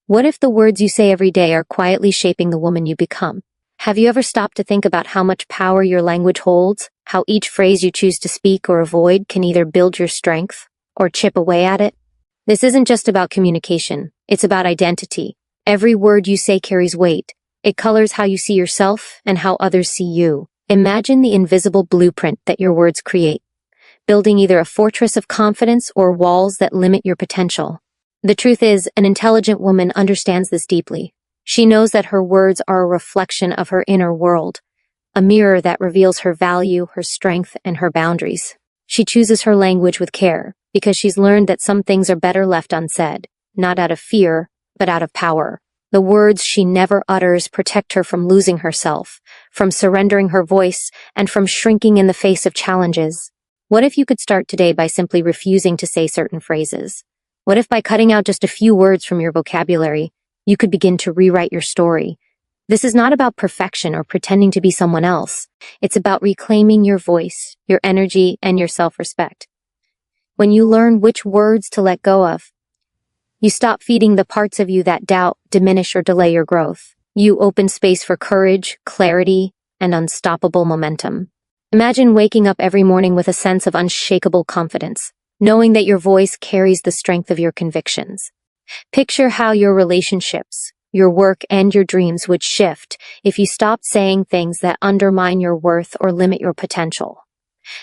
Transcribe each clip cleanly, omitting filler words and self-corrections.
What if the words you say every day are quietly shaping the woman you become? Have you ever stopped to think about how much power your language holds? How each phrase you choose to speak or avoid can either build your strength or chip away at it? This isn't just about communication. It's about identity. Every word you say carries weight. It colors how you see yourself and how others see you. Imagine the invisible blueprint that your words create, building either a fortress of confidence or walls that limit your potential. The truth is, an intelligent woman understands this deeply. She knows that her words are a reflection of her inner world, a mirror that reveals her value, her strength, and her boundaries. She chooses her language with care because she's learned that some things are better left unsaid, not out of fear, but out of power. The words she never utters protect her from losing herself, from surrendering her voice, and from shrinking in the face of challenges. What if you could start today by simply refusing to say certain phrases? What if by cutting out just a few words from your vocabulary, you could begin to rewrite your story? This is not about perfection or pretending to be someone else. It's about reclaiming your voice, your energy, and your self-respect. When you learn which words to let go of, you stop feeding the parts of you that doubt, diminish, or delay your growth. You open space for courage, clarity, and unstoppable momentum. Imagine waking up every morning with a sense of unshakable confidence, knowing that your voice carries the strength of your convictions. Picture how your relationships, your work, and your dreams would shift if you stopped saying things that undermine your worth or limit your potential.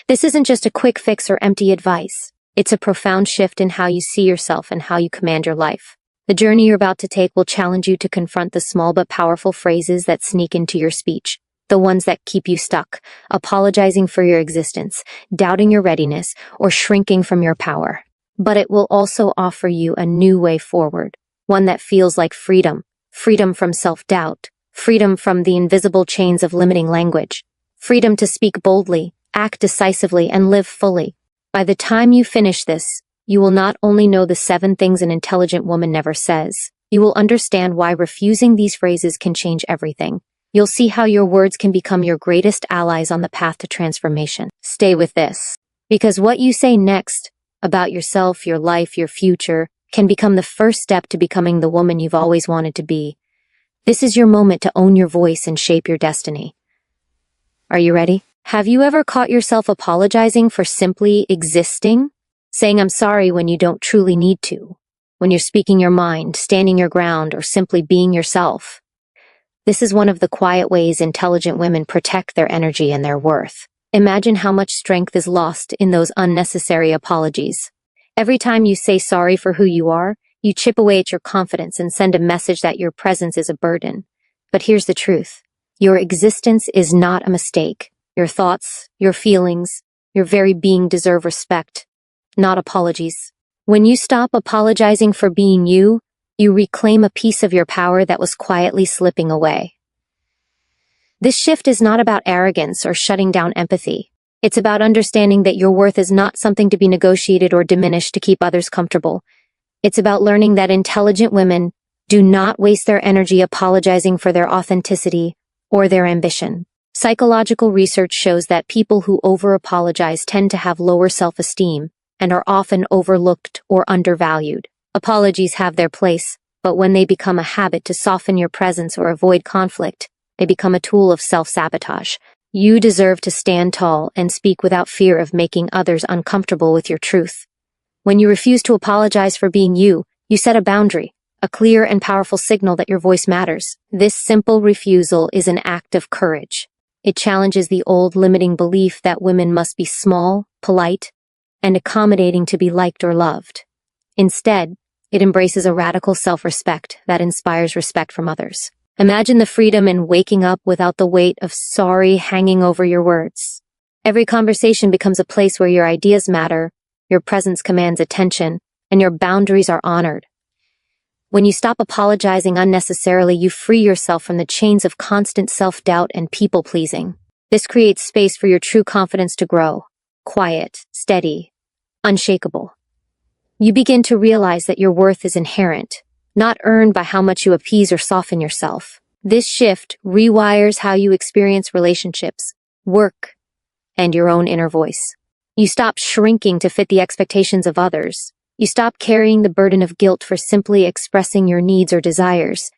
This isn't just a quick fix or empty advice. It's a profound shift in how you see yourself and how you command your life. The journey you're about to take will challenge you to confront the small but powerful phrases that sneak into your speech, the ones that keep you stuck, apologizing for your existence, doubting your readiness, or shrinking from your power. But it will also offer you a new way forward, one that feels like freedom, freedom from self-doubt, freedom from the invisible chains of limiting language, freedom to speak boldly, act decisively, and live fully. By the time you finish this, you will not only know the 7 things an intelligent woman never says, you will understand why refusing these phrases can change everything. You'll see how your words can become your greatest allies on the path to transformation. Stay with this, because what you say next about yourself, your life, your future can become the first step to becoming the woman you've always wanted to be. This is your moment to own your voice and shape your destiny. Are you ready? Have you ever caught yourself apologizing for simply existing? Saying I'm sorry when you don't truly need to, when you're speaking your mind, standing your ground, or simply being yourself. This is one of the quiet ways intelligent women protect their energy and their worth. Imagine how much strength is lost in those unnecessary apologies. Every time you say sorry for who you are, you chip away at your confidence and send a message that your presence is a burden. But here's the truth. Your existence is not a mistake. Your thoughts, your feelings, your very being deserve respect, not apologies. When you stop apologizing for being you, you reclaim a piece of your power that was quietly slipping away. This shift is not about arrogance or shutting down empathy. It's about understanding that your worth is not something to be negotiated or diminished to keep others comfortable. It's about learning that intelligent women do not waste their energy apologizing for their authenticity or their ambition. Psychological research shows that people who over-apologize tend to have lower self-esteem and are often overlooked or undervalued. Apologies have their place, but when they become a habit to soften your presence or avoid conflict, they become a tool of self-sabotage. You deserve to stand tall and speak without fear of making others uncomfortable with your truth. When you refuse to apologize for being you, you set a boundary, a clear and powerful signal that your voice matters. This simple refusal is an act of courage. It challenges the old limiting belief that women must be small, polite, and accommodating to be liked or loved. Instead, it embraces a radical self-respect that inspires respect from others. Imagine the freedom in waking up without the weight of sorry hanging over your words. Every conversation becomes a place where your ideas matter, your presence commands attention, and your boundaries are honored. When you stop apologizing unnecessarily, you free yourself from the chains of constant self-doubt and people-pleasing. This creates space for your true confidence to grow, quiet, steady, unshakable. You begin to realize that your worth is inherent, not earned by how much you appease or soften yourself. This shift rewires how you experience relationships, work, and your own inner voice. You stop shrinking to fit the expectations of others, You stop carrying the burden of guilt for simply expressing your needs or desires.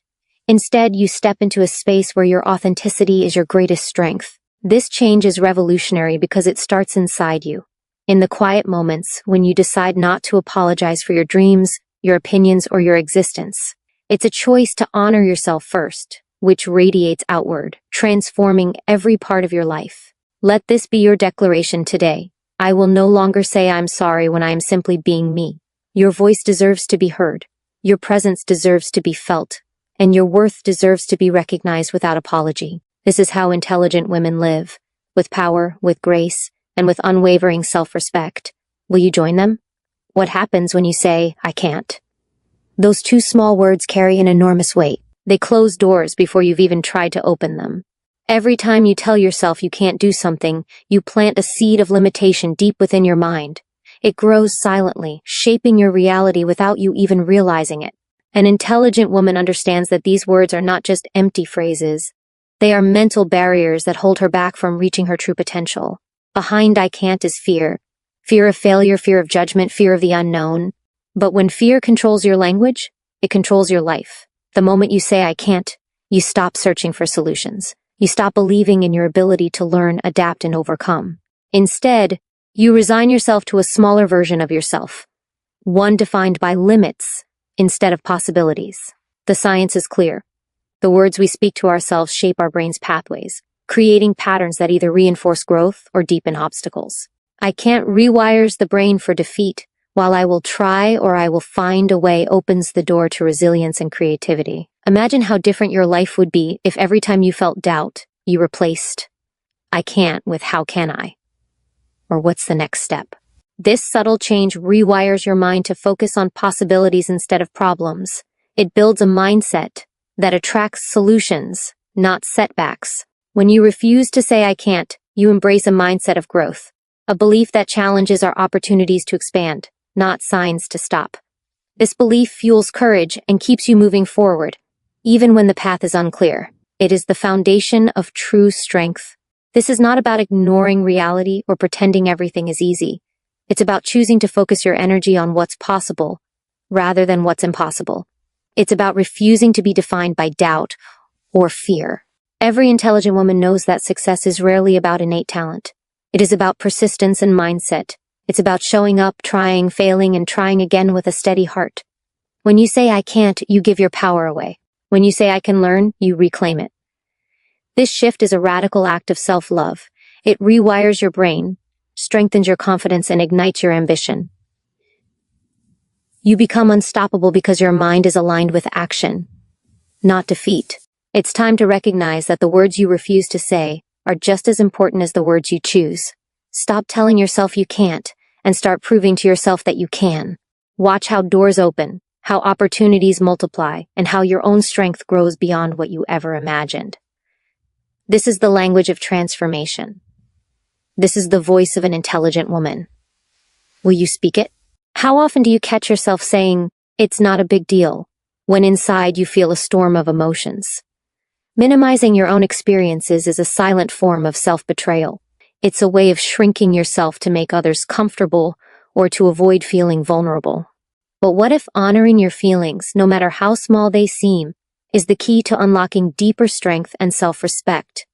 Instead, you step into a space where your authenticity is your greatest strength. This change is revolutionary because it starts inside you. In the quiet moments when you decide not to apologize for your dreams, your opinions, or your existence. It's a choice to honor yourself first, which radiates outward, transforming every part of your life. Let this be your declaration today. I will no longer say I'm sorry when I am simply being me. Your voice deserves to be heard. Your presence deserves to be felt. And your worth deserves to be recognized without apology. This is how intelligent women live, with power, with grace, and with unwavering self-respect. Will you join them? What happens when you say, I can't? Those two small words carry an enormous weight. They close doors before you've even tried to open them. Every time you tell yourself you can't do something, you plant a seed of limitation deep within your mind. It grows silently, shaping your reality without you even realizing it. An intelligent woman understands that these words are not just empty phrases. They are mental barriers that hold her back from reaching her true potential. Behind I can't is fear. Fear of failure, fear of judgment, fear of the unknown. But when fear controls your language, it controls your life. The moment you say I can't, you stop searching for solutions. You stop believing in your ability to learn, adapt, and overcome. Instead, you resign yourself to a smaller version of yourself. One defined by limits instead of possibilities. The science is clear. The words we speak to ourselves shape our brain's pathways, creating patterns that either reinforce growth or deepen obstacles. I can't rewires the brain for defeat, while I will try or I will find a way opens the door to resilience and creativity. Imagine how different your life would be if every time you felt doubt, you replaced I can't with how can I? Or what's the next step? This subtle change rewires your mind to focus on possibilities instead of problems. It builds a mindset that attracts solutions, not setbacks. When you refuse to say I can't, you embrace a mindset of growth, a belief that challenges are opportunities to expand, not signs to stop. This belief fuels courage and keeps you moving forward, even when the path is unclear. It is the foundation of true strength. This is not about ignoring reality or pretending everything is easy. It's about choosing to focus your energy on what's possible, rather than what's impossible. It's about refusing to be defined by doubt or fear. Every intelligent woman knows that success is rarely about innate talent. It is about persistence and mindset. It's about showing up, trying, failing, and trying again with a steady heart. When you say I can't, you give your power away. When you say I can learn, you reclaim it. This shift is a radical act of self-love. It rewires your brain, strengthens your confidence, and ignites your ambition. You become unstoppable because your mind is aligned with action, not defeat. It's time to recognize that the words you refuse to say are just as important as the words you choose. Stop telling yourself you can't, and start proving to yourself that you can. Watch how doors open, how opportunities multiply, and how your own strength grows beyond what you ever imagined. This is the language of transformation. This is the voice of an intelligent woman. Will you speak it? How often do you catch yourself saying, it's not a big deal, when inside you feel a storm of emotions? Minimizing your own experiences is a silent form of self-betrayal. It's a way of shrinking yourself to make others comfortable or to avoid feeling vulnerable. But what if honoring your feelings, no matter how small they seem, is the key to unlocking deeper strength and self-respect?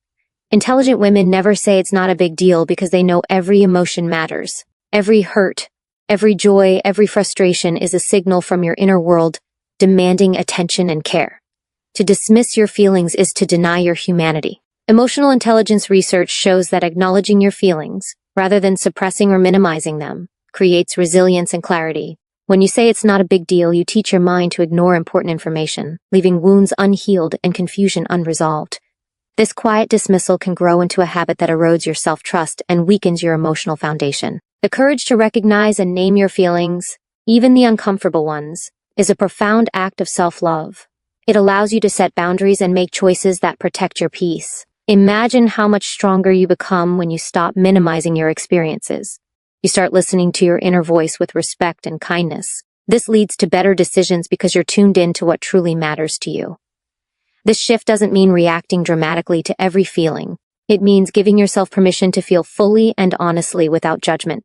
Intelligent women never say it's not a big deal because they know every emotion matters. Every hurt, every joy, every frustration is a signal from your inner world demanding attention and care. To dismiss your feelings is to deny your humanity. Emotional intelligence research shows that acknowledging your feelings, rather than suppressing or minimizing them, creates resilience and clarity. When you say it's not a big deal, you teach your mind to ignore important information, leaving wounds unhealed and confusion unresolved. This quiet dismissal can grow into a habit that erodes your self-trust and weakens your emotional foundation. The courage to recognize and name your feelings, even the uncomfortable ones, is a profound act of self-love. It allows you to set boundaries and make choices that protect your peace. Imagine how much stronger you become when you stop minimizing your experiences. You start listening to your inner voice with respect and kindness. This leads to better decisions because you're tuned in to what truly matters to you. This shift doesn't mean reacting dramatically to every feeling. It means giving yourself permission to feel fully and honestly without judgment.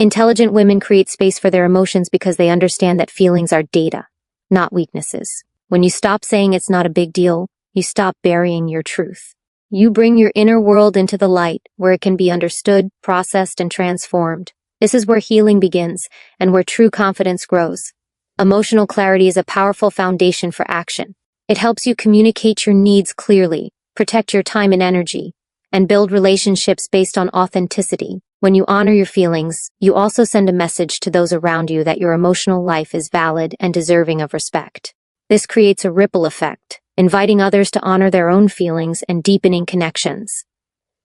Intelligent women create space for their emotions because they understand that feelings are data, not weaknesses. When you stop saying it's not a big deal, you stop burying your truth. You bring your inner world into the light, where it can be understood, processed, and transformed. This is where healing begins, and where true confidence grows. Emotional clarity is a powerful foundation for action. It helps you communicate your needs clearly, protect your time and energy, and build relationships based on authenticity. When you honor your feelings, you also send a message to those around you that your emotional life is valid and deserving of respect. This creates a ripple effect, inviting others to honor their own feelings and deepening connections.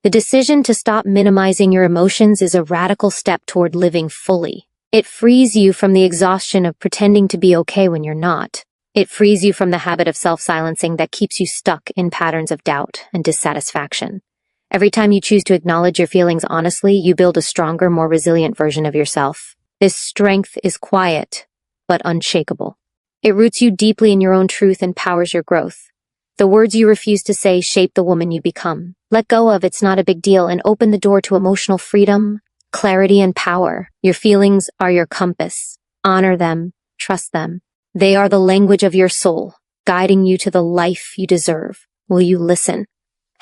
The decision to stop minimizing your emotions is a radical step toward living fully. It frees you from the exhaustion of pretending to be okay when you're not. It frees you from the habit of self-silencing that keeps you stuck in patterns of doubt and dissatisfaction. Every time you choose to acknowledge your feelings honestly, you build a stronger, more resilient version of yourself. This strength is quiet, but unshakable. It roots you deeply in your own truth and powers your growth. The words you refuse to say shape the woman you become. Let go of "it's not a big deal" and open the door to emotional freedom, clarity, and power. Your feelings are your compass. Honor them, trust them. They are the language of your soul, guiding you to the life you deserve. Will you listen?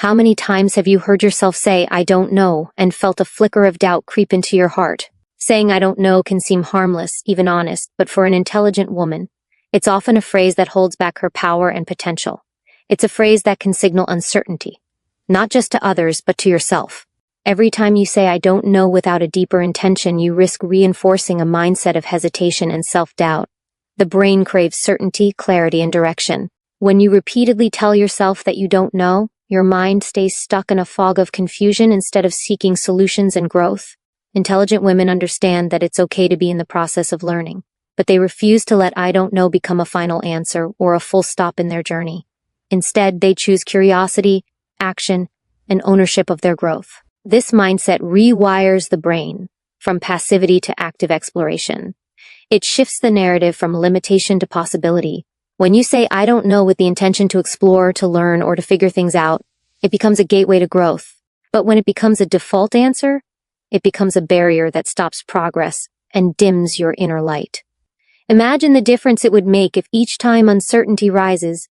How many times have you heard yourself say, "I don't know," and felt a flicker of doubt creep into your heart? Saying "I don't know" can seem harmless, even honest, but for an intelligent woman, it's often a phrase that holds back her power and potential. It's a phrase that can signal uncertainty, not just to others, but to yourself. Every time you say "I don't know" without a deeper intention, you risk reinforcing a mindset of hesitation and self-doubt. The brain craves certainty, clarity, and direction. When you repeatedly tell yourself that you don't know, your mind stays stuck in a fog of confusion instead of seeking solutions and growth. Intelligent women understand that it's okay to be in the process of learning, but they refuse to let "I don't know" become a final answer or a full stop in their journey. Instead, they choose curiosity, action, and ownership of their growth. This mindset rewires the brain from passivity to active exploration. It shifts the narrative from limitation to possibility. When you say "I don't know" with the intention to explore, to learn, or to figure things out, it becomes a gateway to growth. But when it becomes a default answer, it becomes a barrier that stops progress and dims your inner light. Imagine the difference it would make if each time uncertainty rises,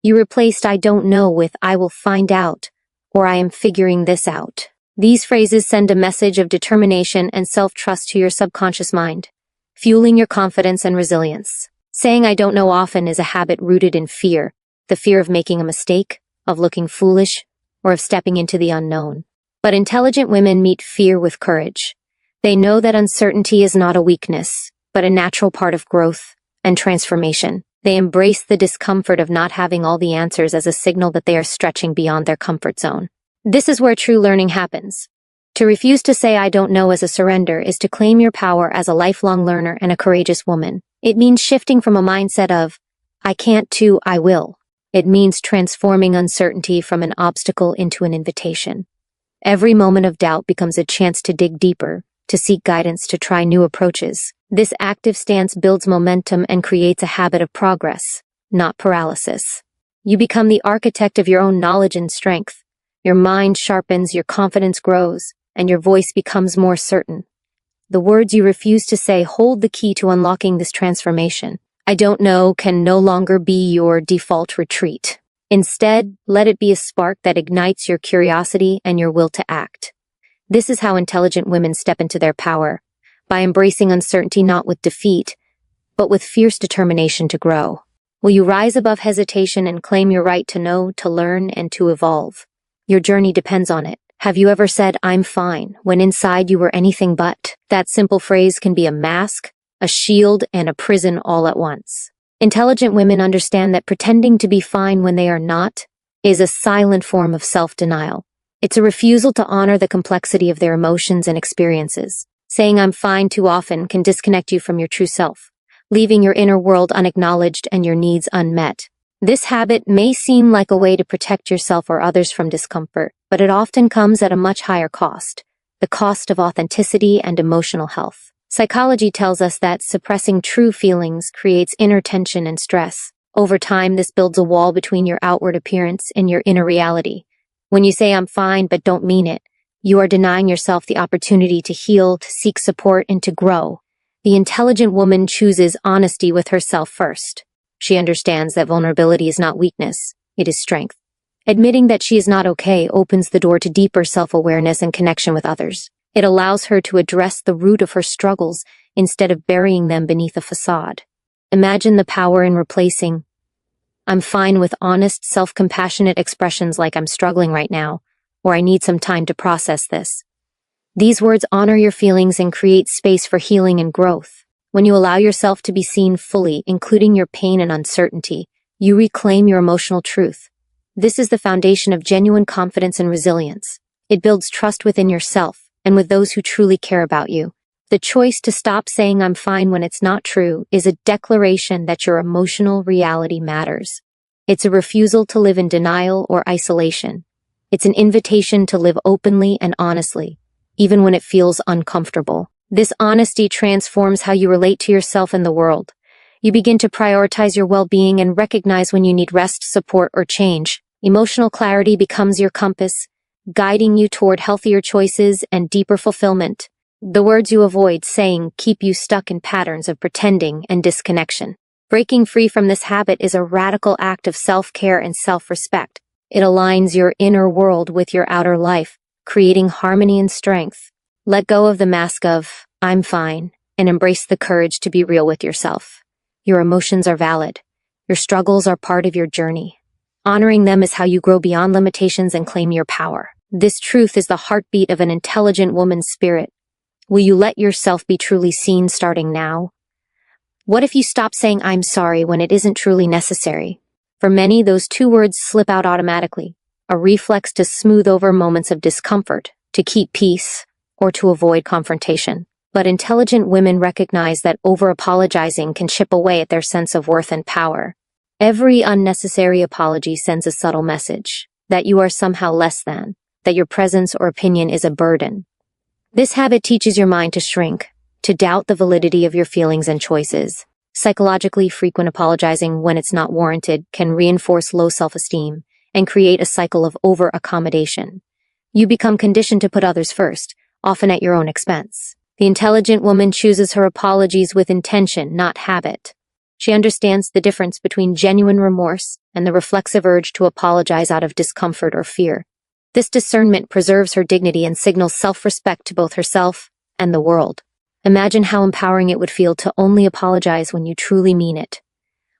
you replaced "I don't know" with "I will find out," or "I am figuring this out." These phrases send a message of determination and self-trust to your subconscious mind, fueling your confidence and resilience. Saying "I don't know" often is a habit rooted in fear, the fear of making a mistake, of looking foolish, or of stepping into the unknown. But intelligent women meet fear with courage. They know that uncertainty is not a weakness, but a natural part of growth and transformation. They embrace the discomfort of not having all the answers as a signal that they are stretching beyond their comfort zone. This is where true learning happens. To refuse to say "I don't know" as a surrender is to claim your power as a lifelong learner and a courageous woman. It means shifting from a mindset of "I can't" to "I will." It means transforming uncertainty from an obstacle into an invitation. Every moment of doubt becomes a chance to dig deeper, to seek guidance, to try new approaches. This active stance builds momentum and creates a habit of progress, not paralysis. You become the architect of your own knowledge and strength. Your mind sharpens, your confidence grows, and your voice becomes more certain. The words you refuse to say hold the key to unlocking this transformation. "I don't know" can no longer be your default retreat. Instead, let it be a spark that ignites your curiosity and your will to act. This is how intelligent women step into their power, by embracing uncertainty not with defeat, but with fierce determination to grow. Will you rise above hesitation and claim your right to know, to learn, and to evolve? Your journey depends on it. Have you ever said "I'm fine" when inside you were anything but? That simple phrase can be a mask, a shield, and a prison all at once. Intelligent women understand that pretending to be fine when they are not is a silent form of self-denial. It's a refusal to honor the complexity of their emotions and experiences. Saying "I'm fine" too often can disconnect you from your true self, leaving your inner world unacknowledged and your needs unmet. This habit may seem like a way to protect yourself or others from discomfort, but it often comes at a much higher cost, the cost of authenticity and emotional health. Psychology tells us that suppressing true feelings creates inner tension and stress. Over time, this builds a wall between your outward appearance and your inner reality. When you say "I'm fine" but don't mean it, You are denying yourself the opportunity to heal, to seek support, and to grow. The intelligent woman chooses honesty with herself first. She understands that vulnerability is not weakness, it is strength. Admitting that she is not okay opens the door to deeper self-awareness and connection with others. It allows her to address the root of her struggles instead of burying them beneath a facade. Imagine the power in replacing "I'm fine" with honest, self-compassionate expressions like "I'm struggling right now," or "I need some time to process this." These words honor your feelings and create space for healing and growth. When you allow yourself to be seen fully, including your pain and uncertainty, you reclaim your emotional truth. This is the foundation of genuine confidence and resilience. It builds trust within yourself and with those who truly care about you. The choice to stop saying "I'm fine" when it's not true is a declaration that your emotional reality matters. It's a refusal to live in denial or isolation. It's an invitation to live openly and honestly, even when it feels uncomfortable. This honesty transforms how you relate to yourself and the world. You begin to prioritize your well-being and recognize when you need rest, support, or change. Emotional clarity becomes your compass, guiding you toward healthier choices and deeper fulfillment. The words you avoid saying keep you stuck in patterns of pretending and disconnection. Breaking free from this habit is a radical act of self-care and self-respect. It aligns your inner world with your outer life, creating harmony and strength. Let go of the mask of "I'm fine" and embrace the courage to be real with yourself. Your emotions are valid. Your struggles are part of your journey. Honoring them is how you grow beyond limitations and claim your power. This truth is the heartbeat of an intelligent woman's spirit. Will you let yourself be truly seen starting now? What if you stop saying "I'm sorry" when it isn't truly necessary? For many, those two words slip out automatically, a reflex to smooth over moments of discomfort, to keep peace, or to avoid confrontation. But intelligent women recognize that over-apologizing can chip away at their sense of worth and power. Every unnecessary apology sends a subtle message that you are somehow less than, that your presence or opinion is a burden. This habit teaches your mind to shrink, to doubt the validity of your feelings and choices. Psychologically, frequent apologizing when it's not warranted can reinforce low self-esteem and create a cycle of over-accommodation. You become conditioned to put others first, often at your own expense. The intelligent woman chooses her apologies with intention, not habit. She understands the difference between genuine remorse and the reflexive urge to apologize out of discomfort or fear. This discernment preserves her dignity and signals self-respect to both herself and the world. Imagine how empowering it would feel to only apologize when you truly mean it,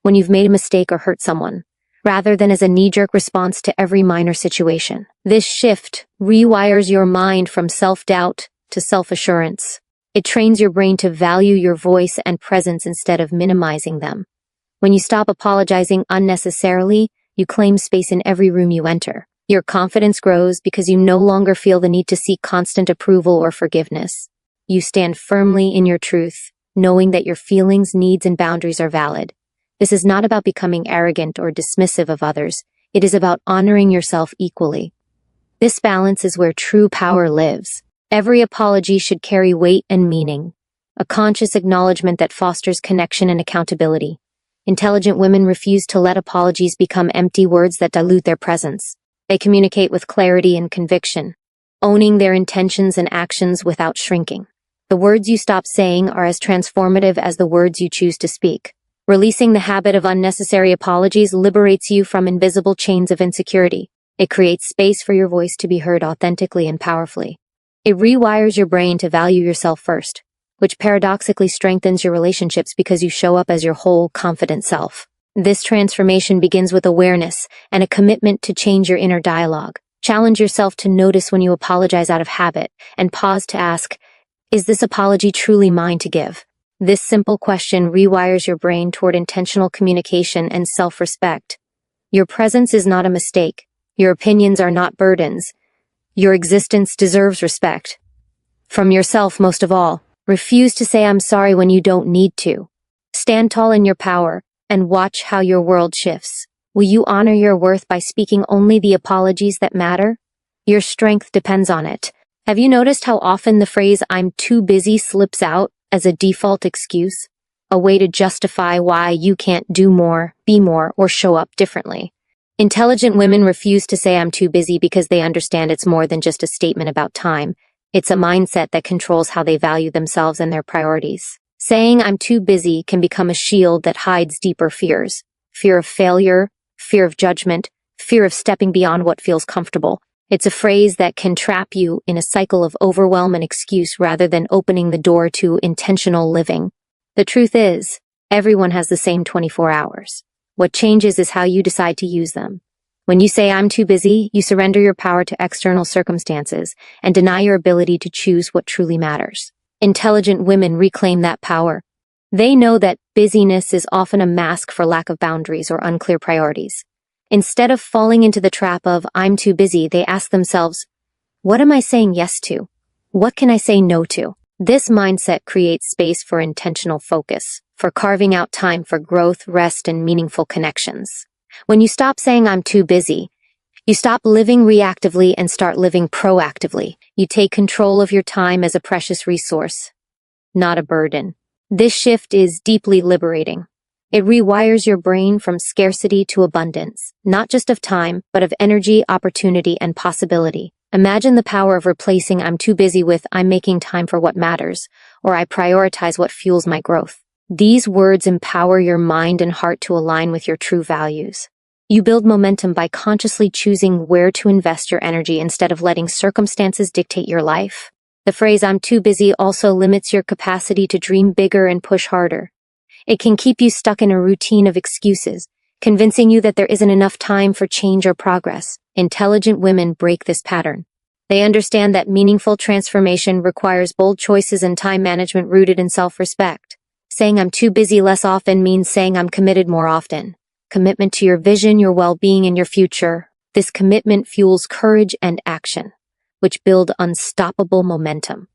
when you've made a mistake or hurt someone, rather than as a knee-jerk response to every minor situation. This shift rewires your mind from self-doubt to self-assurance. It trains your brain to value your voice and presence instead of minimizing them. When you stop apologizing unnecessarily, you claim space in every room you enter. Your confidence grows because you no longer feel the need to seek constant approval or forgiveness. You stand firmly in your truth, knowing that your feelings, needs, and boundaries are valid. This is not about becoming arrogant or dismissive of others. It is about honoring yourself equally. This balance is where true power lives. Every apology should carry weight and meaning, a conscious acknowledgement that fosters connection and accountability. Intelligent women refuse to let apologies become empty words that dilute their presence. They communicate with clarity and conviction, owning their intentions and actions without shrinking. The words you stop saying are as transformative as the words you choose to speak. Releasing the habit of unnecessary apologies liberates you from invisible chains of insecurity. It creates space for your voice to be heard authentically and powerfully. It rewires your brain to value yourself first, which paradoxically strengthens your relationships because you show up as your whole, confident self. This transformation begins with awareness and a commitment to change your inner dialogue. Challenge yourself to notice when you apologize out of habit and pause to ask, is this apology truly mine to give? This simple question rewires your brain toward intentional communication and self-respect. Your presence is not a mistake. Your opinions are not burdens. Your existence deserves respect. From yourself, most of all. Refuse to say "I'm sorry" when you don't need to. Stand tall in your power and watch how your world shifts. Will you honor your worth by speaking only the apologies that matter? Your strength depends on it. Have you noticed how often the phrase "I'm too busy" slips out as a default excuse? A way to justify why you can't do more, be more, or show up differently. Intelligent women refuse to say I'm too busy because they understand it's more than just a statement about time. It's a mindset that controls how they value themselves and their priorities. Saying I'm too busy can become a shield that hides deeper fears. Fear of failure, fear of judgment, fear of stepping beyond what feels comfortable. It's a phrase that can trap you in a cycle of overwhelm and excuse rather than opening the door to intentional living. The truth is, everyone has the same 24 hours. What changes is how you decide to use them. When you say I'm too busy, you surrender your power to external circumstances and deny your ability to choose what truly matters. Intelligent women reclaim that power. They know that busyness is often a mask for lack of boundaries or unclear priorities. Instead of falling into the trap of I'm too busy, they ask themselves, what am I saying yes to? What can I say no to? This mindset creates space for intentional focus, for carving out time for growth, rest, and meaningful connections. When you stop saying I'm too busy, you stop living reactively and start living proactively. You take control of your time as a precious resource, not a burden. This shift is deeply liberating. It rewires your brain from scarcity to abundance, not just of time, but of energy, opportunity, and possibility. Imagine the power of replacing I'm too busy with I'm making time for what matters, or I prioritize what fuels my growth. These words empower your mind and heart to align with your true values. You build momentum by consciously choosing where to invest your energy instead of letting circumstances dictate your life. The phrase I'm too busy also limits your capacity to dream bigger and push harder. It can keep you stuck in a routine of excuses, convincing you that there isn't enough time for change or progress. Intelligent women break this pattern. They understand that meaningful transformation requires bold choices and time management rooted in self-respect. Saying I'm too busy less often means saying I'm committed more often. Commitment to your vision, your well-being, and your future. This commitment fuels courage and action, which build unstoppable momentum.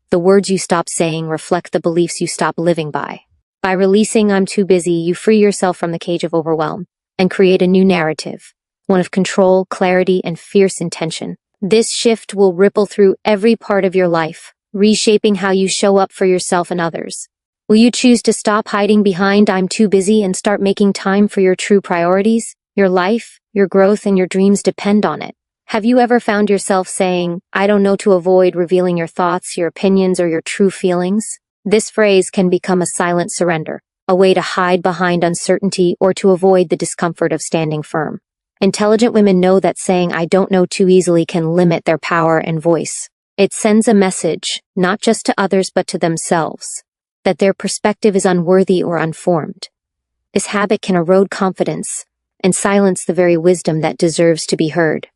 The words you stop saying reflect the beliefs you stop living by. By releasing I'm too busy, you free yourself from the cage of overwhelm and create a new narrative, one of control, clarity, and fierce intention. This shift will ripple through every part of your life, reshaping how you show up for yourself and others. Will you choose to stop hiding behind I'm too busy and start making time for your true priorities? Your life, your growth, and your dreams depend on it. Have you ever found yourself saying, I don't know, to avoid revealing your thoughts, your opinions, or your true feelings? This phrase can become a silent surrender, a way to hide behind uncertainty or to avoid the discomfort of standing firm. Intelligent women know that saying I don't know too easily can limit their power and voice. It sends a message, not just to others but to themselves, that their perspective is unworthy or unformed. This habit can erode confidence and silence the very wisdom that deserves to be heard.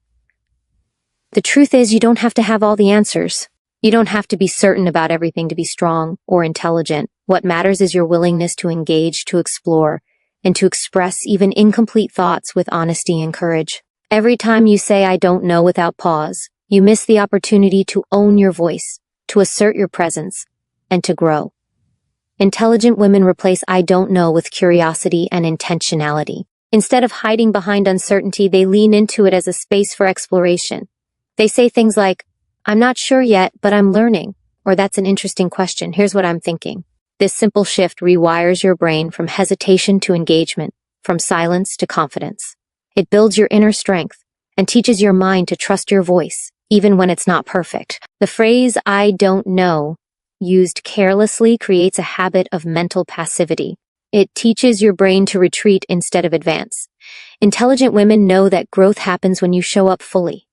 The truth is, you don't have to have all the answers. You don't have to be certain about everything to be strong or intelligent. What matters is your willingness to engage, to explore, and to express even incomplete thoughts with honesty and courage. Every time you say I don't know without pause, you miss the opportunity to own your voice, to assert your presence, and to grow. Intelligent women replace I don't know with curiosity and intentionality. Instead of hiding behind uncertainty, they lean into it as a space for exploration. They say things like, I'm not sure yet, but I'm learning. Or that's an interesting question. Here's what I'm thinking. This simple shift rewires your brain from hesitation to engagement, from silence to confidence. It builds your inner strength and teaches your mind to trust your voice, even when it's not perfect. The phrase I don't know, used carelessly, creates a habit of mental passivity. It teaches your brain to retreat instead of advance. Intelligent women know that growth happens when you show up fully,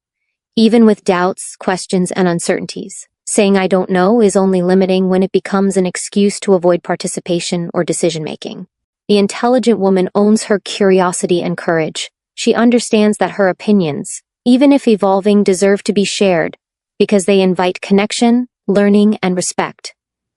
even with doubts, questions, and uncertainties. Saying I don't know is only limiting when it becomes an excuse to avoid participation or decision-making. The intelligent woman owns her curiosity and courage. She understands that her opinions, even if evolving, deserve to be shared because they invite connection, learning, and respect.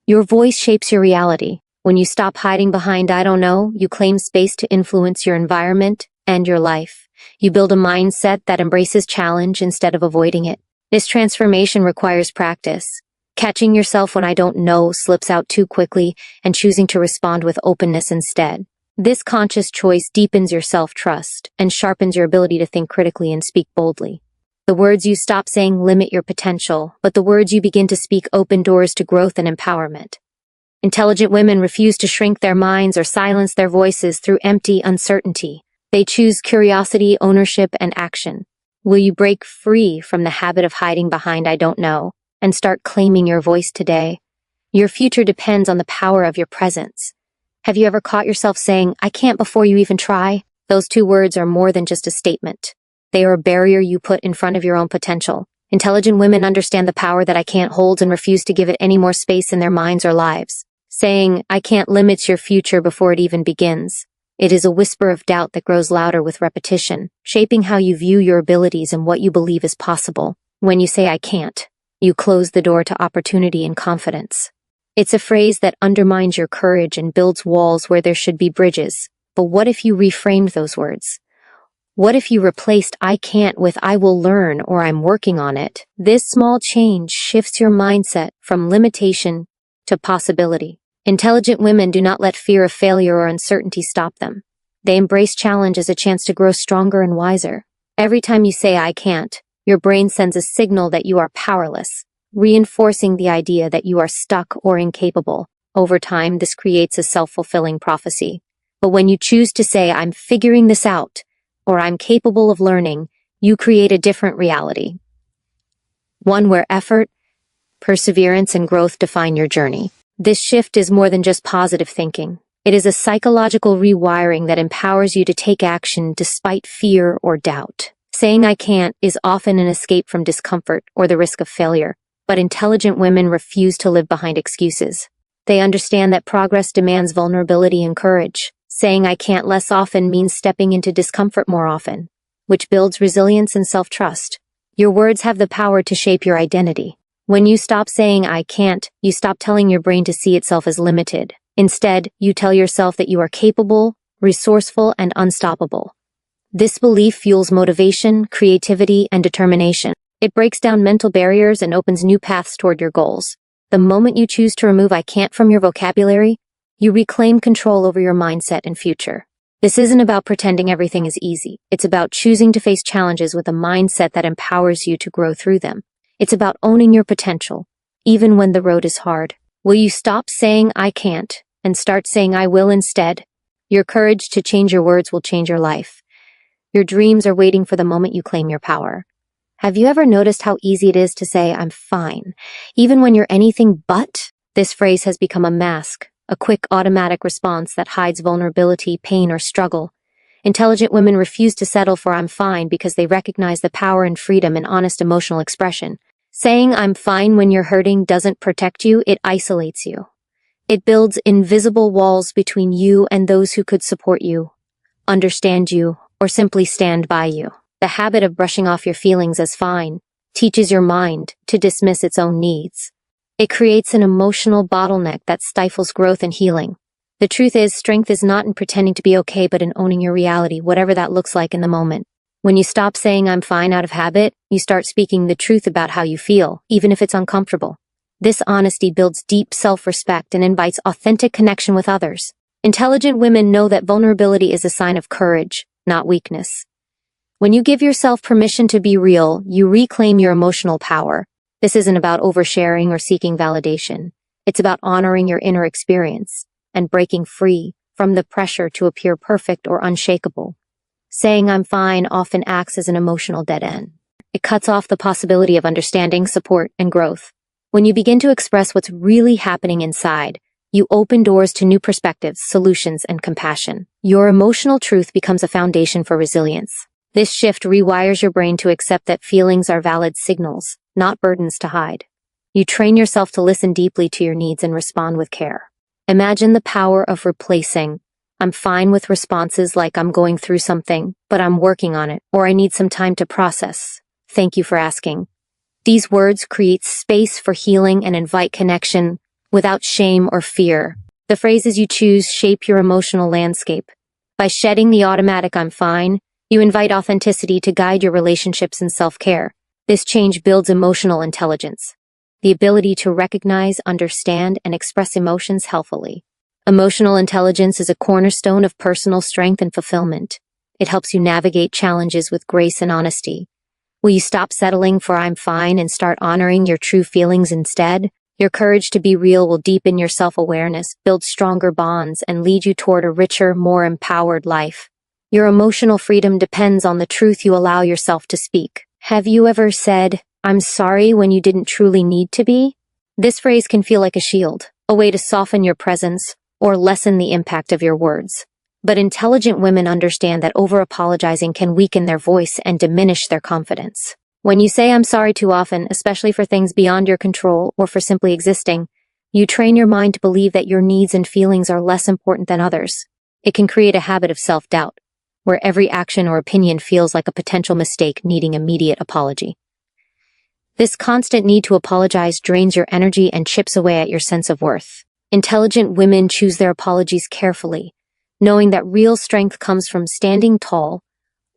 Your voice shapes your reality. When you stop hiding behind I don't know, you claim space to influence your environment and your life. You build a mindset that embraces challenge instead of avoiding it. This transformation requires practice. Catching yourself when I don't know slips out too quickly and choosing to respond with openness instead. This conscious choice deepens your self-trust and sharpens your ability to think critically and speak boldly. The words you stop saying limit your potential, but the words you begin to speak open doors to growth and empowerment. Intelligent women refuse to shrink their minds or silence their voices through empty uncertainty. They choose curiosity, ownership, and action. Will you break free from the habit of hiding behind "I don't know" and start claiming your voice today? Your future depends on the power of your presence. Have you ever caught yourself saying, "I can't" before you even try? Those two words are more than just a statement. They are a barrier you put in front of your own potential. Intelligent women understand the power that "I can't" holds and refuse to give it any more space in their minds or lives. Saying "I can't" limits your future before it even begins. It is a whisper of doubt that grows louder with repetition, shaping how you view your abilities and what you believe is possible. When you say "I can't," you close the door to opportunity and confidence. It's a phrase that undermines your courage and builds walls where there should be bridges. But what if you reframed those words? What if you replaced "I can't" with "I will learn" or "I'm working on it"? This small change shifts your mindset from limitation to possibility. Intelligent women do not let fear of failure or uncertainty stop them. They embrace challenge as a chance to grow stronger and wiser. Every time you say "I can't," your brain sends a signal that you are powerless, reinforcing the idea that you are stuck or incapable. Over time, this creates a self-fulfilling prophecy. But when you choose to say "I'm figuring this out," or "I'm capable of learning," you create a different reality. One where effort, perseverance, and growth define your journey. This shift is more than just positive thinking. It is a psychological rewiring that empowers you to take action despite fear or doubt. Saying "I can't" is often an escape from discomfort or the risk of failure, but intelligent women refuse to live behind excuses. They understand that progress demands vulnerability and courage. Saying "I can't" less often means stepping into discomfort more often, which builds resilience and self-trust. Your words have the power to shape your identity. When you stop saying "I can't," you stop telling your brain to see itself as limited. Instead, you tell yourself that you are capable, resourceful, and unstoppable. This belief fuels motivation, creativity, and determination. It breaks down mental barriers and opens new paths toward your goals. The moment you choose to remove "I can't" from your vocabulary, you reclaim control over your mindset and future. This isn't about pretending everything is easy. It's about choosing to face challenges with a mindset that empowers you to grow through them. It's about owning your potential, even when the road is hard. Will you stop saying "I can't" and start saying "I will" instead? Your courage to change your words will change your life. Your dreams are waiting for the moment you claim your power. Have you ever noticed how easy it is to say "I'm fine," even when you're anything but? This phrase has become a mask, a quick automatic response that hides vulnerability, pain, or struggle. Intelligent women refuse to settle for "I'm fine" because they recognize the power and freedom in honest emotional expression. Saying "I'm fine" when you're hurting doesn't protect you, it isolates you. It builds invisible walls between you and those who could support you, understand you, or simply stand by you. The habit of brushing off your feelings as fine teaches your mind to dismiss its own needs. It creates an emotional bottleneck that stifles growth and healing. The truth is, strength is not in pretending to be okay, but in owning your reality, whatever that looks like in the moment. When you stop saying "I'm fine" out of habit, you start speaking the truth about how you feel, even if it's uncomfortable. This honesty builds deep self-respect and invites authentic connection with others. Intelligent women know that vulnerability is a sign of courage, not weakness. When you give yourself permission to be real, you reclaim your emotional power. This isn't about oversharing or seeking validation. It's about honoring your inner experience and breaking free from the pressure to appear perfect or unshakable. Saying "I'm fine" often acts as an emotional dead end. It cuts off the possibility of understanding, support, and growth. When you begin to express what's really happening inside, you open doors to new perspectives, solutions, and compassion. Your emotional truth becomes a foundation for resilience. This shift rewires your brain to accept that feelings are valid signals, not burdens to hide. You train yourself to listen deeply to your needs and respond with care. Imagine the power of replacing "I'm fine" with responses like "I'm going through something, but I'm working on it," or "I need some time to process. Thank you for asking." These words create space for healing and invite connection without shame or fear. The phrases you choose shape your emotional landscape. By shedding the automatic "I'm fine," you invite authenticity to guide your relationships and self-care. This change builds emotional intelligence, the ability to recognize, understand, and express emotions healthfully. Emotional intelligence is a cornerstone of personal strength and fulfillment. It helps you navigate challenges with grace and honesty. Will you stop settling for "I'm fine" and start honoring your true feelings instead? Your courage to be real will deepen your self-awareness, build stronger bonds, and lead you toward a richer, more empowered life. Your emotional freedom depends on the truth you allow yourself to speak. Have you ever said, "I'm sorry," when you didn't truly need to be? This phrase can feel like a shield, a way to soften your presence or lessen the impact of your words. But intelligent women understand that over-apologizing can weaken their voice and diminish their confidence. When you say "I'm sorry" too often, especially for things beyond your control or for simply existing, you train your mind to believe that your needs and feelings are less important than others. It can create a habit of self-doubt, where every action or opinion feels like a potential mistake needing immediate apology. This constant need to apologize drains your energy and chips away at your sense of worth. Intelligent women choose their apologies carefully, knowing that real strength comes from standing tall,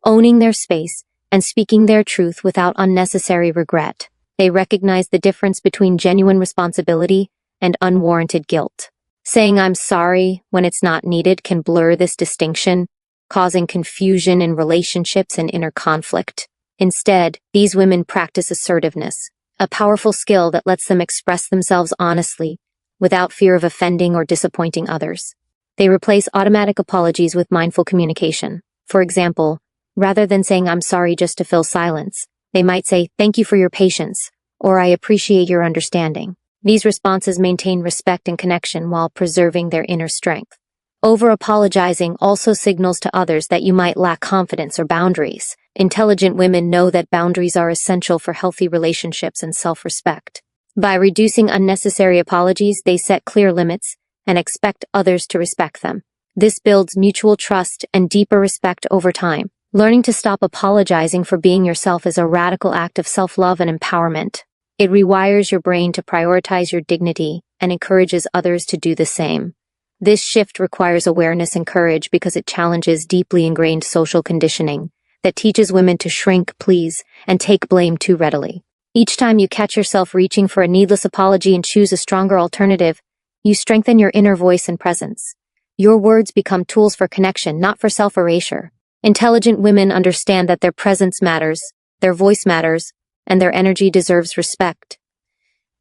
owning their space, and speaking their truth without unnecessary regret. They recognize the difference between genuine responsibility and unwarranted guilt. Saying "I'm sorry" when it's not needed can blur this distinction, causing confusion in relationships and inner conflict. Instead, these women practice assertiveness, a powerful skill that lets them express themselves honestly, without fear of offending or disappointing others. They replace automatic apologies with mindful communication. For example, rather than saying "I'm sorry" just to fill silence, they might say "Thank you for your patience," or "I appreciate your understanding." These responses maintain respect and connection while preserving their inner strength. Over-apologizing also signals to others that you might lack confidence or boundaries. Intelligent women know that boundaries are essential for healthy relationships and self-respect. By reducing unnecessary apologies, they set clear limits and expect others to respect them. This builds mutual trust and deeper respect over time. Learning to stop apologizing for being yourself is a radical act of self-love and empowerment. It rewires your brain to prioritize your dignity and encourages others to do the same. This shift requires awareness and courage because it challenges deeply ingrained social conditioning that teaches women to shrink, please, and take blame too readily. Each time you catch yourself reaching for a needless apology and choose a stronger alternative, you strengthen your inner voice and presence. Your words become tools for connection, not for self-erasure. Intelligent women understand that their presence matters, their voice matters, and their energy deserves respect.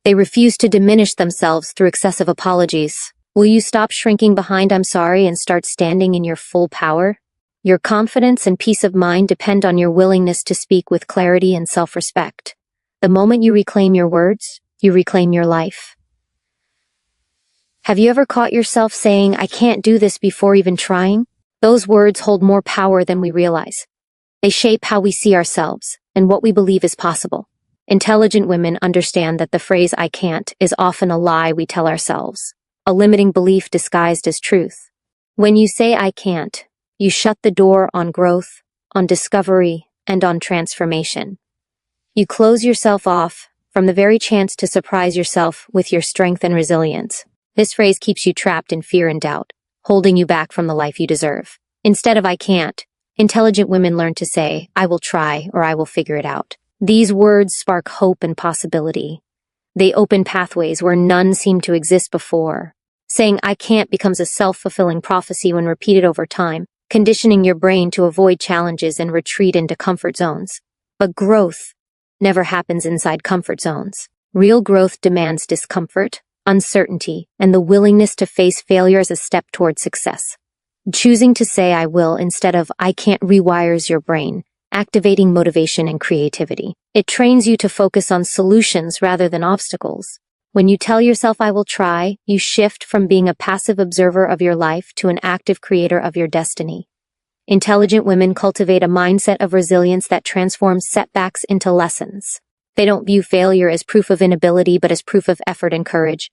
They refuse to diminish themselves through excessive apologies. Will you stop shrinking behind "I'm sorry" and start standing in your full power? Your confidence and peace of mind depend on your willingness to speak with clarity and self-respect. The moment you reclaim your words, you reclaim your life. Have you ever caught yourself saying "I can't do this" before even trying? Those words hold more power than we realize. They shape how we see ourselves and what we believe is possible. Intelligent women understand that the phrase "I can't" is often a lie we tell ourselves, a limiting belief disguised as truth. When you say "I can't," you shut the door on growth, on discovery, and on transformation. You close yourself off from the very chance to surprise yourself with your strength and resilience. This phrase keeps you trapped in fear and doubt, holding you back from the life you deserve. Instead of "I can't," intelligent women learn to say "I will try" or "I will figure it out." These words spark hope and possibility. They open pathways where none seemed to exist before. Saying "I can't" becomes a self-fulfilling prophecy when repeated over time, conditioning your brain to avoid challenges and retreat into comfort zones. But growth never happens inside comfort zones. Real growth demands discomfort, uncertainty, and the willingness to face failure as a step toward success. Choosing to say "I will" instead of "I can't" rewires your brain, activating motivation and creativity. It trains you to focus on solutions rather than obstacles. When you tell yourself "I will try," you shift from being a passive observer of your life to an active creator of your destiny. Intelligent women cultivate a mindset of resilience that transforms setbacks into lessons. They don't view failure as proof of inability but as proof of effort and courage.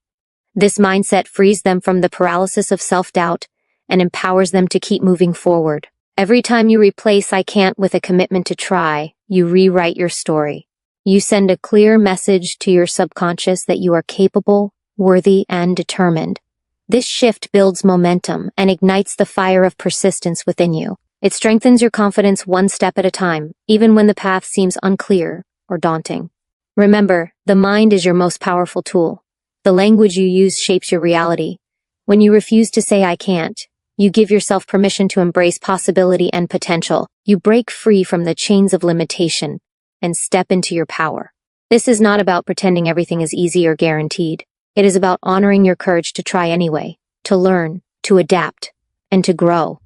This mindset frees them from the paralysis of self-doubt and empowers them to keep moving forward. Every time you replace "I can't" with a commitment to try, you rewrite your story. You send a clear message to your subconscious that you are capable, worthy, and determined. This shift builds momentum and ignites the fire of persistence within you. It strengthens your confidence one step at a time, even when the path seems unclear or daunting. Remember, the mind is your most powerful tool. The language you use shapes your reality. When you refuse to say "I can't," you give yourself permission to embrace possibility and potential. You break free from the chains of limitation and step into your power. This is not about pretending everything is easy or guaranteed. It is about honoring your courage to try anyway, to learn, to adapt, and to grow.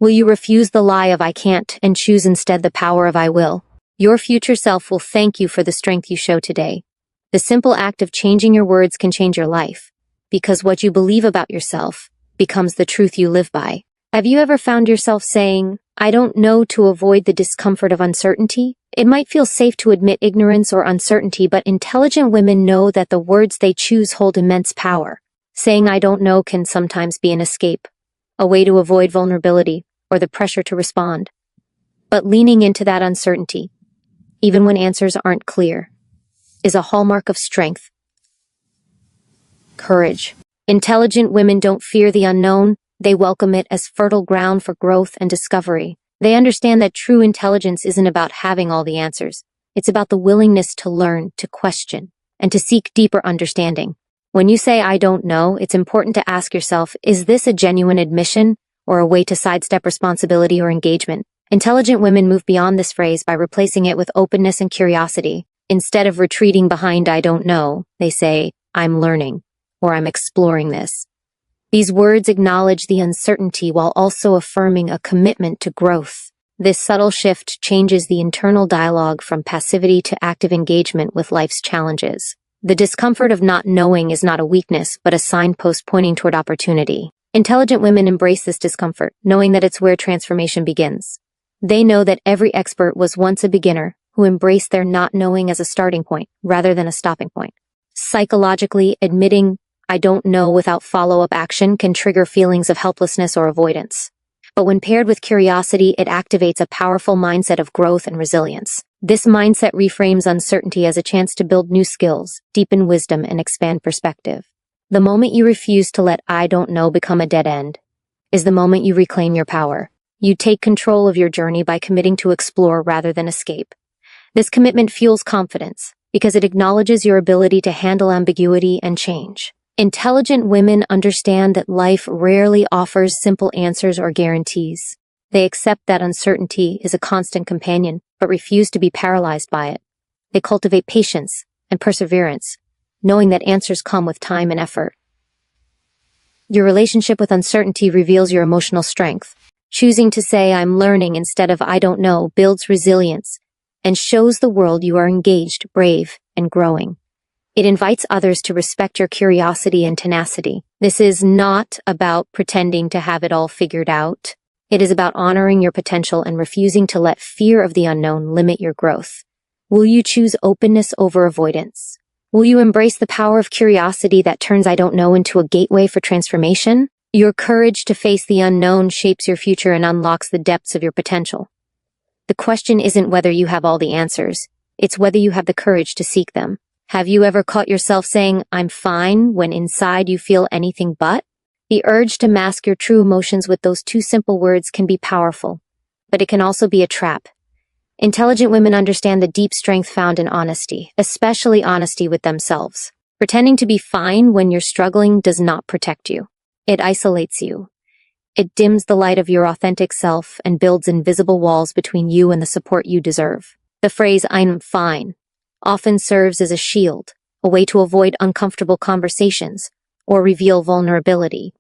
Will you refuse the lie of I can't and choose instead the power of I will? Your future self will thank you for the strength you show today. The simple act of changing your words can change your life, because what you believe about yourself becomes the truth you live by. Have you ever found yourself saying, I don't know, to avoid the discomfort of uncertainty? It might feel safe to admit ignorance or uncertainty, but intelligent women know that the words they choose hold immense power. Saying I don't know can sometimes be an escape, a way to avoid vulnerability or the pressure to respond. But leaning into that uncertainty, even when answers aren't clear, is a hallmark of strength. Courage. Intelligent women don't fear the unknown, they welcome it as fertile ground for growth and discovery. They understand that true intelligence isn't about having all the answers. It's about the willingness to learn, to question, and to seek deeper understanding. When you say I don't know, it's important to ask yourself, is this a genuine admission or a way to sidestep responsibility or engagement? Intelligent women move beyond this phrase by replacing it with openness and curiosity. Instead of retreating behind I don't know, they say, I'm learning, or I'm exploring this. These words acknowledge the uncertainty while also affirming a commitment to growth. This subtle shift changes the internal dialogue from passivity to active engagement with life's challenges. The discomfort of not knowing is not a weakness, but a signpost pointing toward opportunity. Intelligent women embrace this discomfort, knowing that it's where transformation begins. They know that every expert was once a beginner who embraced their not knowing as a starting point rather than a stopping point. Psychologically, admitting I don't know without follow-up action can trigger feelings of helplessness or avoidance. But when paired with curiosity, it activates a powerful mindset of growth and resilience. This mindset reframes uncertainty as a chance to build new skills, deepen wisdom, and expand perspective. The moment you refuse to let I don't know become a dead end is the moment you reclaim your power. You take control of your journey by committing to explore rather than escape. This commitment fuels confidence because it acknowledges your ability to handle ambiguity and change. Intelligent women understand that life rarely offers simple answers or guarantees. They accept that uncertainty is a constant companion, but refuse to be paralyzed by it. They cultivate patience and perseverance, knowing that answers come with time and effort. Your relationship with uncertainty reveals your emotional strength. Choosing to say I'm learning instead of I don't know builds resilience and shows the world you are engaged, brave, and growing. It invites others to respect your curiosity and tenacity. This is not about pretending to have it all figured out. It is about honoring your potential and refusing to let fear of the unknown limit your growth. Will you choose openness over avoidance? Will you embrace the power of curiosity that turns I don't know into a gateway for transformation? Your courage to face the unknown shapes your future and unlocks the depths of your potential. The question isn't whether you have all the answers. It's whether you have the courage to seek them. Have you ever caught yourself saying, I'm fine, when inside you feel anything but? The urge to mask your true emotions with those two simple words can be powerful, but it can also be a trap. Intelligent women understand the deep strength found in honesty, especially honesty with themselves. Pretending to be fine when you're struggling does not protect you. It isolates you. It dims the light of your authentic self and builds invisible walls between you and the support you deserve. The phrase, I'm fine, often serves as a shield, a way to avoid uncomfortable conversations or reveal vulnerability.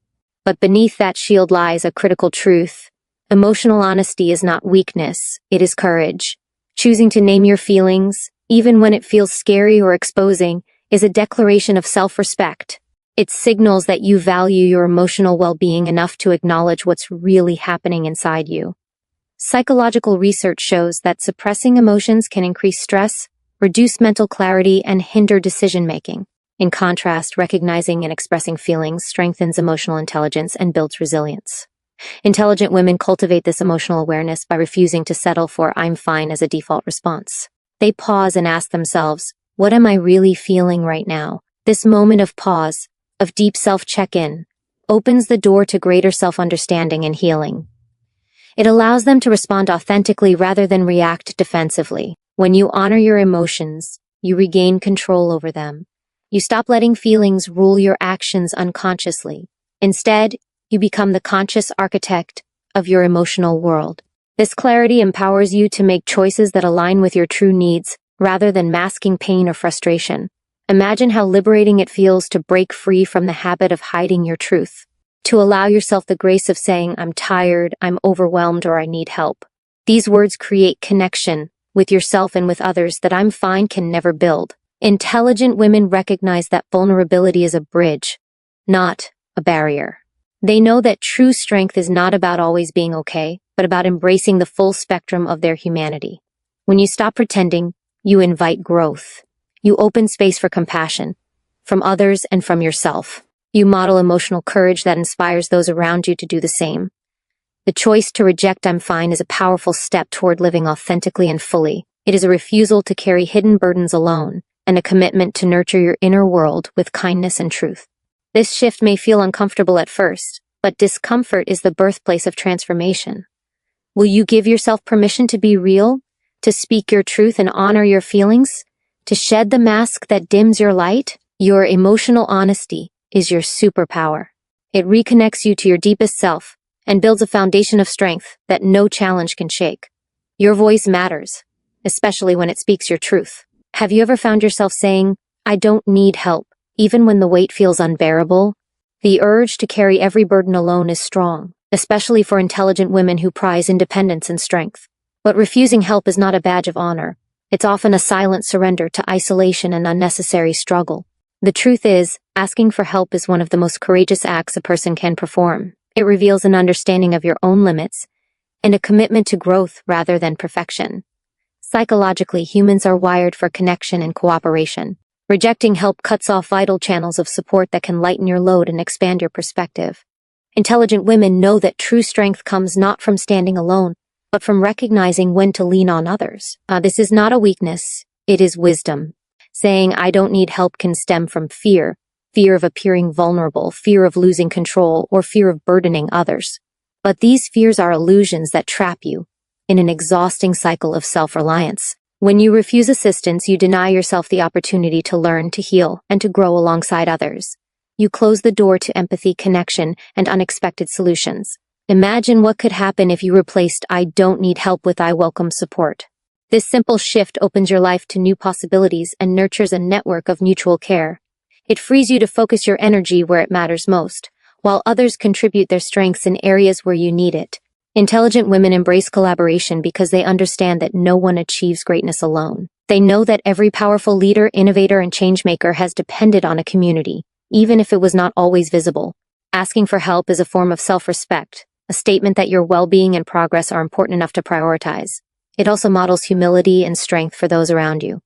But beneath that shield lies a critical truth. Emotional honesty is not weakness, it is courage. Choosing to name your feelings, even when it feels scary or exposing, is a declaration of self-respect. It signals that you value your emotional well-being enough to acknowledge what's really happening inside you. Psychological research shows that suppressing emotions can increase stress, reduce mental clarity, and hinder decision-making. In contrast, recognizing and expressing feelings strengthens emotional intelligence and builds resilience. Intelligent women cultivate this emotional awareness by refusing to settle for I'm fine as a default response. They pause and ask themselves, what am I really feeling right now? This moment of pause, of deep self-check-in, opens the door to greater self-understanding and healing. It allows them to respond authentically rather than react defensively. When you honor your emotions, you regain control over them. You stop letting feelings rule your actions unconsciously. Instead, you become the conscious architect of your emotional world. This clarity empowers you to make choices that align with your true needs rather than masking pain or frustration. Imagine how liberating it feels to break free from the habit of hiding your truth. To allow yourself the grace of saying, I'm tired, I'm overwhelmed, or I need help. These words create connection with yourself and with others that I'm fine can never build. Intelligent women recognize that vulnerability is a bridge, not a barrier. They know that true strength is not about always being okay, but about embracing the full spectrum of their humanity. When you stop pretending, you invite growth. You open space for compassion, from others and from yourself. You model emotional courage that inspires those around you to do the same. The choice to reject I'm fine is a powerful step toward living authentically and fully. It is a refusal to carry hidden burdens alone, and a commitment to nurture your inner world with kindness and truth. This shift may feel uncomfortable at first, but discomfort is the birthplace of transformation. Will you give yourself permission to be real, to speak your truth and honor your feelings, to shed the mask that dims your light? Your emotional honesty is your superpower. It reconnects you to your deepest self and builds a foundation of strength that no challenge can shake. Your voice matters, especially when it speaks your truth. Have you ever found yourself saying, I don't need help, even when the weight feels unbearable? The urge to carry every burden alone is strong, especially for intelligent women who prize independence and strength. But refusing help is not a badge of honor. It's often a silent surrender to isolation and unnecessary struggle. The truth is, asking for help is one of the most courageous acts a person can perform. It reveals an understanding of your own limits and a commitment to growth rather than perfection. Psychologically, humans are wired for connection and cooperation. Rejecting help cuts off vital channels of support that can lighten your load and expand your perspective. Intelligent women know that true strength comes not from standing alone, but from recognizing when to lean on others. This is not a weakness, it is wisdom. Saying, I don't need help can stem from fear of appearing vulnerable, fear of losing control, or fear of burdening others. But these fears are illusions that trap you in an exhausting cycle of self-reliance. When you refuse assistance, you deny yourself the opportunity to learn, to heal, and to grow alongside others. You close the door to empathy, connection, and unexpected solutions. Imagine what could happen if you replaced I don't need help with I welcome support. This simple shift opens your life to new possibilities and nurtures a network of mutual care. It frees you to focus your energy where it matters most, while others contribute their strengths in areas where you need it. Intelligent women embrace collaboration because they understand that no one achieves greatness alone. They know that every powerful leader, innovator, and changemaker has depended on a community, even if it was not always visible. Asking for help is a form of self-respect, a statement that your well-being and progress are important enough to prioritize. It also models humility and strength for those around you,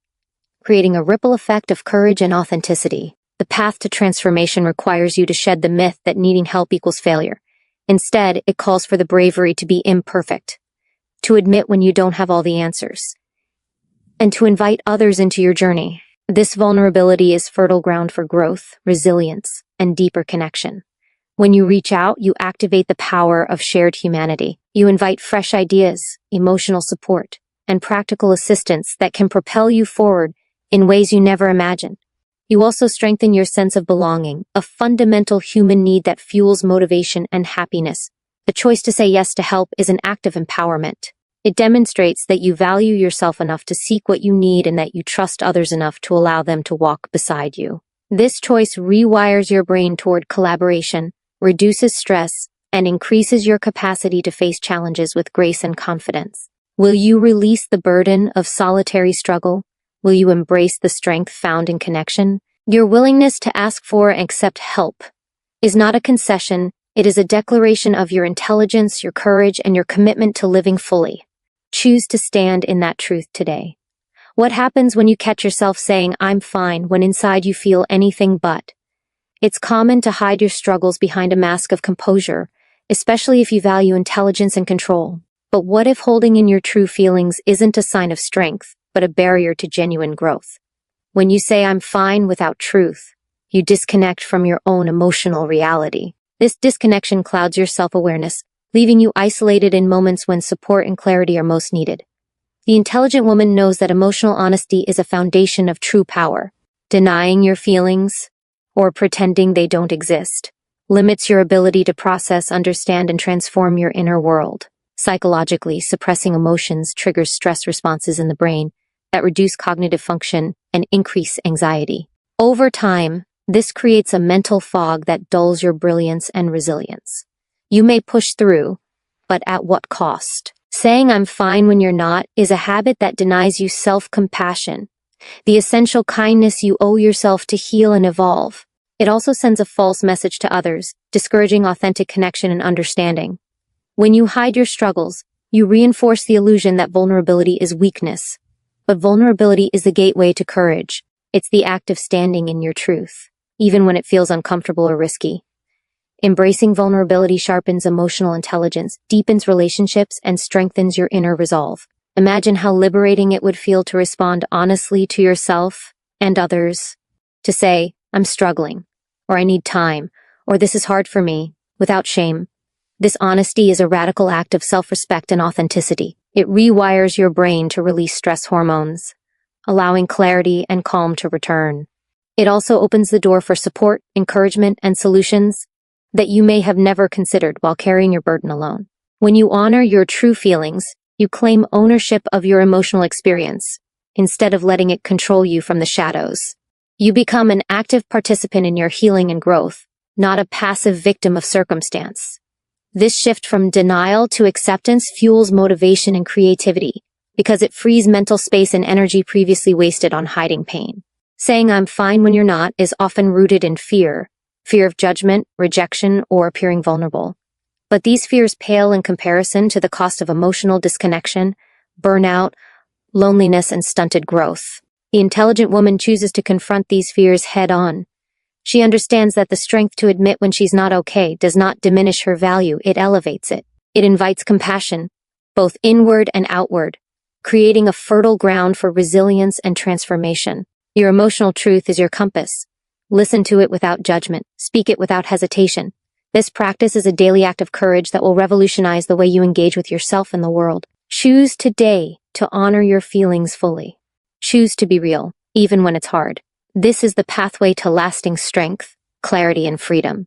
creating a ripple effect of courage and authenticity. The path to transformation requires you to shed the myth that needing help equals failure. Instead, it calls for the bravery to be imperfect, to admit when you don't have all the answers, and to invite others into your journey. This vulnerability is fertile ground for growth, resilience, and deeper connection. When you reach out, you activate the power of shared humanity. You invite fresh ideas, emotional support, and practical assistance that can propel you forward in ways you never imagined. You also strengthen your sense of belonging, a fundamental human need that fuels motivation and happiness. The choice to say yes to help is an act of empowerment. It demonstrates that you value yourself enough to seek what you need and that you trust others enough to allow them to walk beside you. This choice rewires your brain toward collaboration, reduces stress, and increases your capacity to face challenges with grace and confidence. Will you release the burden of solitary struggle? Will you embrace the strength found in connection? Your willingness to ask for and accept help is not a concession, it is a declaration of your intelligence, your courage, and your commitment to living fully. Choose to stand in that truth today. What happens when you catch yourself saying, I'm fine, when inside you feel anything but? It's common to hide your struggles behind a mask of composure, especially if you value intelligence and control. But what if holding in your true feelings isn't a sign of strength, but a barrier to genuine growth? When you say I'm fine without truth, you disconnect from your own emotional reality. This disconnection clouds your self-awareness, leaving you isolated in moments when support and clarity are most needed. The intelligent woman knows that emotional honesty is a foundation of true power. Denying your feelings, or pretending they don't exist, limits your ability to process, understand, and transform your inner world. Psychologically, suppressing emotions triggers stress responses in the brain that reduce cognitive function and increase anxiety. Over time, This creates a mental fog that dulls your brilliance and resilience. You may push through, but at what cost? Saying I'm fine when you're not is a habit that denies you self-compassion, the essential kindness you owe yourself to heal and evolve. It also sends a false message to others, discouraging authentic connection and understanding. When you hide your struggles, you reinforce the illusion that vulnerability is weakness. But vulnerability is the gateway to courage. It's the act of standing in your truth, even when it feels uncomfortable or risky. Embracing vulnerability sharpens emotional intelligence, deepens relationships, and strengthens your inner resolve. Imagine how liberating it would feel to respond honestly to yourself and others. To say, I'm struggling, or I need time, or this is hard for me, without shame. This honesty is a radical act of self-respect and authenticity. It rewires your brain to release stress hormones, allowing clarity and calm to return. It also opens the door for support, encouragement, and solutions that you may have never considered while carrying your burden alone. When you honor your true feelings, you claim ownership of your emotional experience, instead of letting it control you from the shadows. You become an active participant in your healing and growth, not a passive victim of circumstance. This shift from denial to acceptance fuels motivation and creativity, because it frees mental space and energy previously wasted on hiding pain. Saying I'm fine when you're not is often rooted in fear of judgment, rejection, or appearing vulnerable. But these fears pale in comparison to the cost of emotional disconnection, burnout, loneliness, and stunted growth. The intelligent woman chooses to confront these fears head-on. She understands that the strength to admit when she's not okay does not diminish her value, it elevates it. It invites compassion, both inward and outward, creating a fertile ground for resilience and transformation. Your emotional truth is your compass. Listen to it without judgment. Speak it without hesitation. This practice is a daily act of courage that will revolutionize the way you engage with yourself and the world. Choose today to honor your feelings fully. Choose to be real, even when it's hard. This is the pathway to lasting strength, clarity, and freedom.